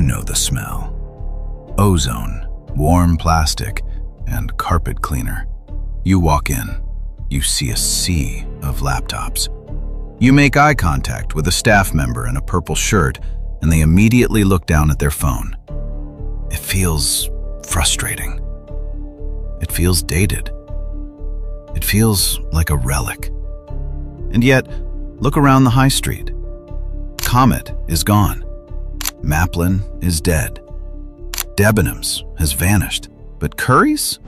know the smell. Ozone, warm plastic, and carpet cleaner. You walk in. You see a sea of laptops. You make eye contact with a staff member in a purple shirt, and they immediately look down at their phone. It feels frustrating. It feels dated. It feels like a relic. And yet, look around the high street. Comet is gone. Maplin is dead. Debenhams has vanished. But Curries?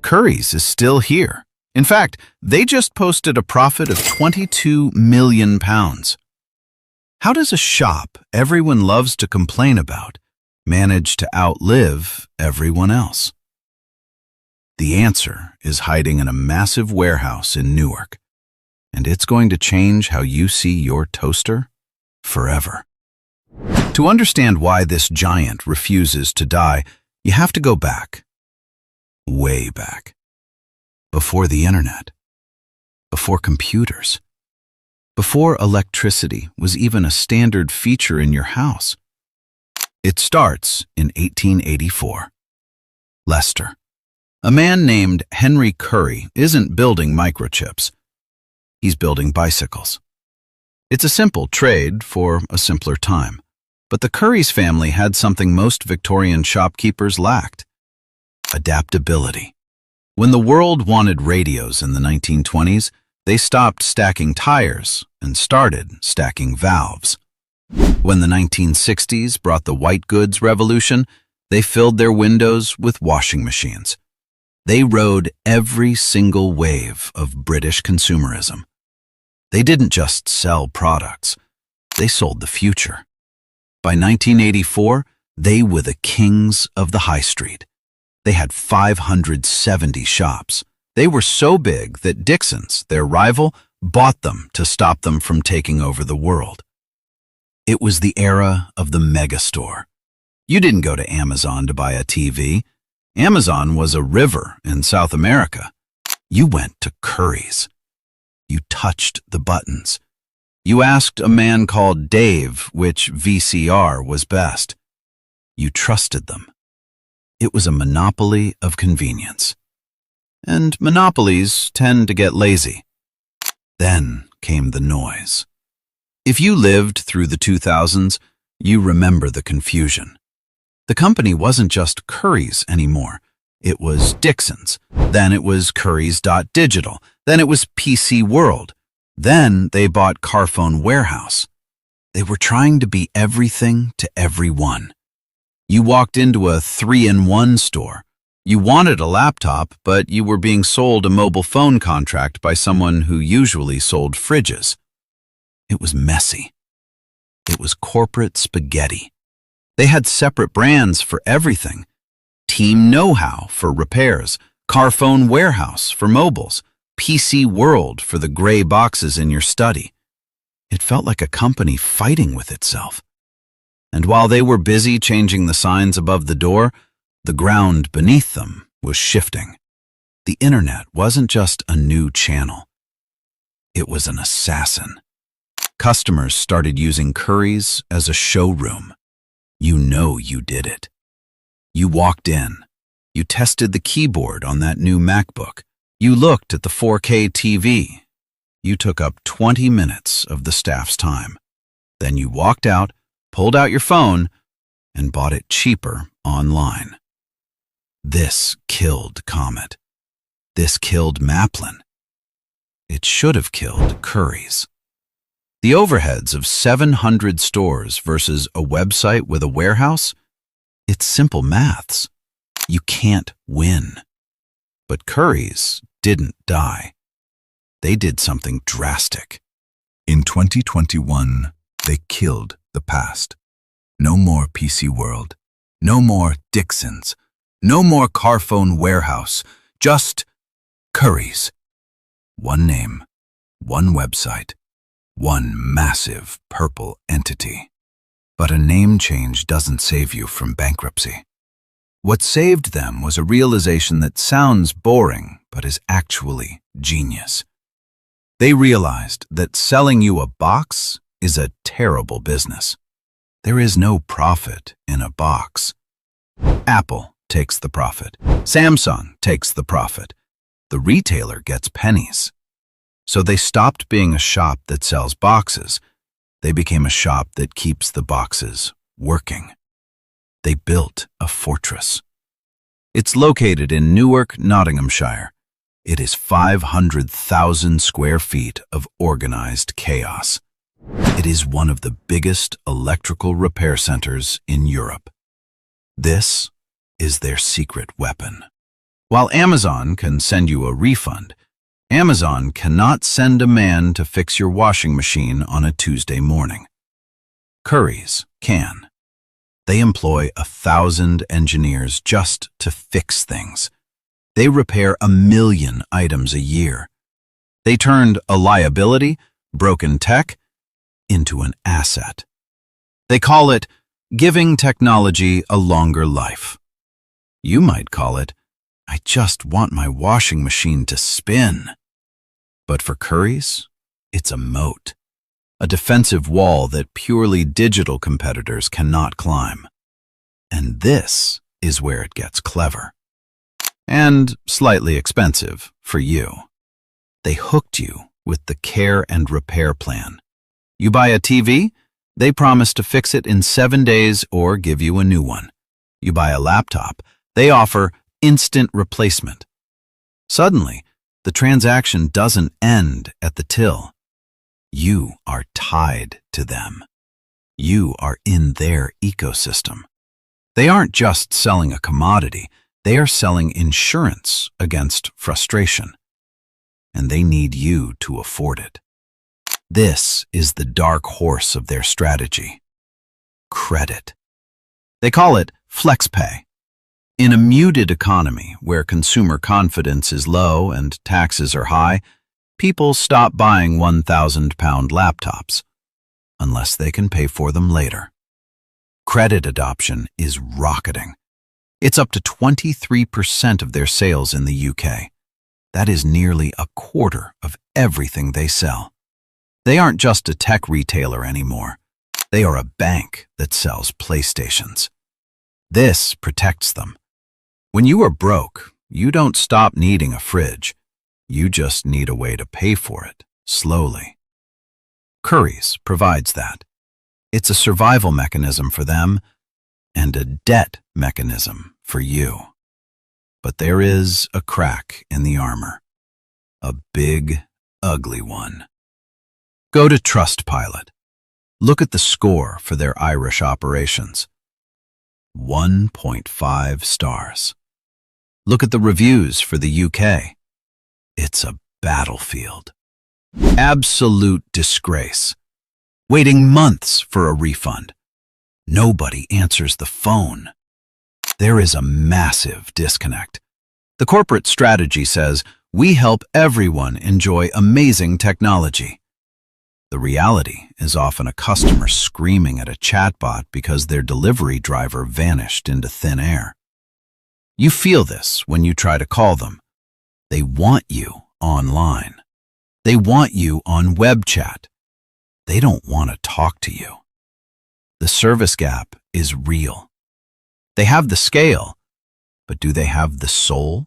Curries is still here. In fact, they just posted a profit of £22 million. How does a shop everyone loves to complain about manage to outlive everyone else? The answer is hiding in a massive warehouse in Newark, and it's going to change how you see your toaster forever. To understand why this giant refuses to die, you have to go back, way back, before the internet, before computers, before electricity was even a standard feature in your house. It starts in 1884. Leicester. A man named Henry Curry isn't building microchips. He's building bicycles. It's a simple trade for a simpler time. But the Curries family had something most Victorian shopkeepers lacked: adaptability. When the world wanted radios in the 1920s, they stopped stacking tires and started stacking valves. When the 1960s brought the white goods revolution, they filled their windows with washing machines. They rode every single wave of British consumerism. They didn't just sell products, they sold the future. By 1984, they were the kings of the high street. They had 570 shops. They were so big that Dixon's, their rival, bought them to stop them from taking over the world. It was the era of the megastore. You didn't go to Amazon to buy a TV. Amazon was a river in South America. You went to Curries. You touched the buttons. You asked a man called Dave which VCR was best. You trusted them. It was a monopoly of convenience. And monopolies tend to get lazy. Then came the noise. If you lived through the 2000s, you remember the confusion. The company wasn't just Curries anymore. It was Dixon's. Then it was Curries.digital. Then it was PC World. Then they bought Carphone Warehouse. They were trying to be everything to everyone. You walked into a 3-in-1 store. You wanted a laptop, but you were being sold a mobile phone contract by someone who usually sold fridges. It was messy. It was corporate spaghetti. They had separate brands for everything. Team Know-How for repairs, Carphone Warehouse for mobiles, PC World for the gray boxes in your study. It felt like a company fighting with itself. And while they were busy changing the signs above the door, the ground beneath them was shifting. The internet wasn't just a new channel. It was an assassin. Customers started using Curries as a showroom. You know you did it. You walked in. You tested the keyboard on that new MacBook. You looked at the 4K TV. You took up 20 minutes of the staff's time. Then you walked out, pulled out your phone, and bought it cheaper online. This killed Comet. This killed Maplin. It should have killed Curries. The overheads of 700 stores versus a website with a warehouse? It's simple maths. You can't win. But Curries didn't die. They did something drastic. In 2021, they killed the past. No more PC World. No more Dixon's. No more Carphone Warehouse. Just Curries. One name, one website, one massive purple entity. But a name change doesn't save you from bankruptcy. What saved them was a realization that sounds boring, but is actually genius. They realized that selling you a box is a terrible business. There is no profit in a box. Apple takes the profit. Samsung takes the profit. The retailer gets pennies. So they stopped being a shop that sells boxes. They became a shop that keeps the boxes working. They built a fortress. It's located in Newark, Nottinghamshire. It is 500,000 square feet of organized chaos. It is one of the biggest electrical repair centers in Europe. This is their secret weapon. While Amazon can send you a refund, Amazon cannot send a man to fix your washing machine on a Tuesday morning. Curries can. They employ 1,000 engineers just to fix things. They repair 1 million items a year. They turned a liability, broken tech, into an asset. They call it giving technology a longer life. You might call it, I just want my washing machine to spin. But for Curries, it's a moat. A defensive wall that purely digital competitors cannot climb. And this is where it gets clever. And slightly expensive for you. They hooked you with the care and repair plan. You buy a TV, they promise to fix it in 7 days or give you a new one. You buy a laptop, they offer instant replacement. Suddenly, the transaction doesn't end at the till. You are tied to them. You are in their ecosystem. They aren't just selling a commodity, they are selling insurance against frustration. And they need you to afford it. This is the dark horse of their strategy. Credit. They call it FlexPay. In a muted economy where consumer confidence is low and taxes are high, people stop buying £1,000 laptops, unless they can pay for them later. Credit adoption is rocketing. It's up to 23% of their sales in the UK. That is nearly a quarter of everything they sell. They aren't just a tech retailer anymore. They are a bank that sells PlayStations. This protects them. When you are broke, you don't stop needing a fridge. You just need a way to pay for it, slowly. Curries provides that. It's a survival mechanism for them and a debt mechanism for you. But there is a crack in the armor. A big, ugly one. Go to Trustpilot. Look at the score for their Irish operations. 1.5 stars. Look at the reviews for the UK. It's a battlefield. Absolute disgrace. Waiting months for a refund. Nobody answers the phone. There is a massive disconnect. The corporate strategy says, we help everyone enjoy amazing technology. The reality is often a customer screaming at a chatbot because their delivery driver vanished into thin air. You feel this when you try to call them. They want you online. They want you on web chat. They don't want to talk to you. The service gap is real. They have the scale, but do they have the soul?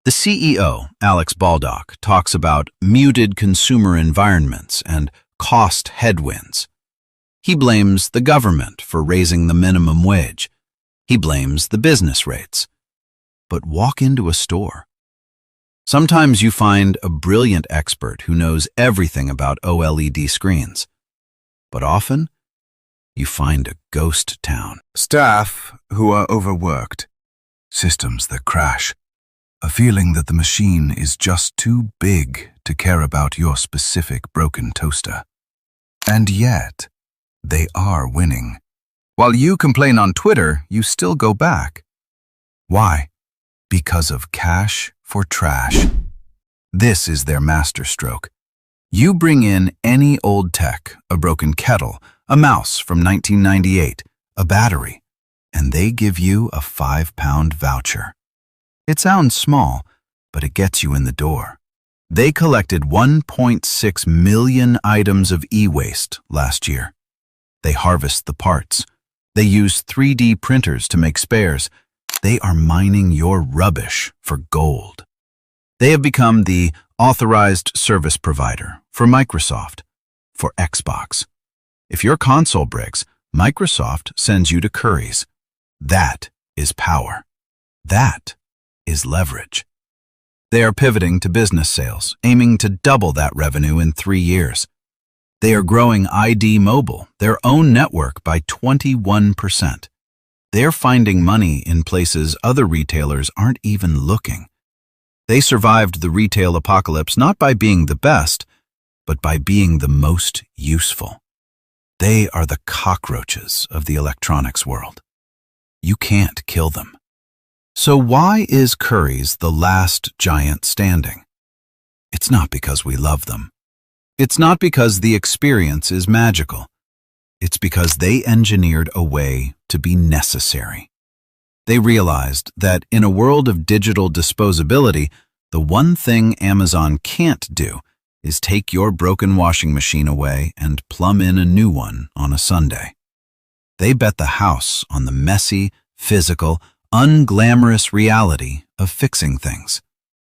The CEO, Alex Baldock, talks about muted consumer environments and cost headwinds. He blames the government for raising the minimum wage. He blames the business rates. But walk into a store. Sometimes you find a brilliant expert who knows everything about OLED screens. But often, you find a ghost town. Staff who are overworked. Systems that crash. A feeling that the machine is just too big to care about your specific broken toaster. And yet, they are winning. While you complain on Twitter, you still go back. Why? Because of cash for trash. This is their masterstroke. You bring in any old tech, a broken kettle, a mouse from 1998, a battery, and they give you a £5 voucher. It sounds small, but it gets you in the door. They collected 1.6 million items of e-waste last year. They harvest the parts. They use 3D printers to make spares. They are mining your rubbish for gold. They have become the authorized service provider for Microsoft, for Xbox. If your console breaks, Microsoft sends you to Curries. That is power. That is leverage. They are pivoting to business sales, aiming to double that revenue in 3 years. They are growing ID Mobile, their own network, by 21%. They're finding money in places other retailers aren't even looking. They survived the retail apocalypse not by being the best, but by being the most useful. They are the cockroaches of the electronics world. You can't kill them. So why is Curries the last giant standing? It's not because we love them. It's not because the experience is magical. It's because they engineered a way to be necessary. They realized that in a world of digital disposability, the one thing Amazon can't do is take your broken washing machine away and plumb in a new one on a Sunday. They bet the house on the messy, physical, unglamorous reality of fixing things.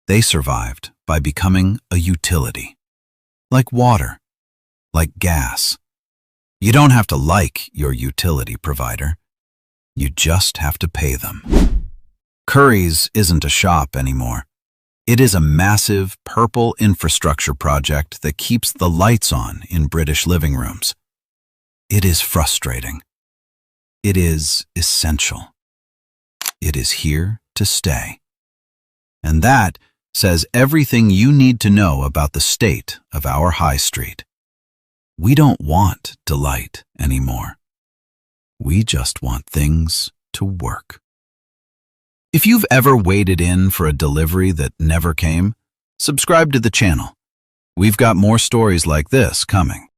They survived by becoming a utility. Like water, like gas. You don't have to like your utility provider. You just have to pay them. Curries isn't a shop anymore. It is a massive purple infrastructure project that keeps the lights on in British living rooms. It is frustrating. It is essential. It is here to stay. And that says everything you need to know about the state of our high street. We don't want delight anymore. We just want things to work. If you've ever waited in for a delivery that never came, subscribe to the channel. We've got more stories like this coming.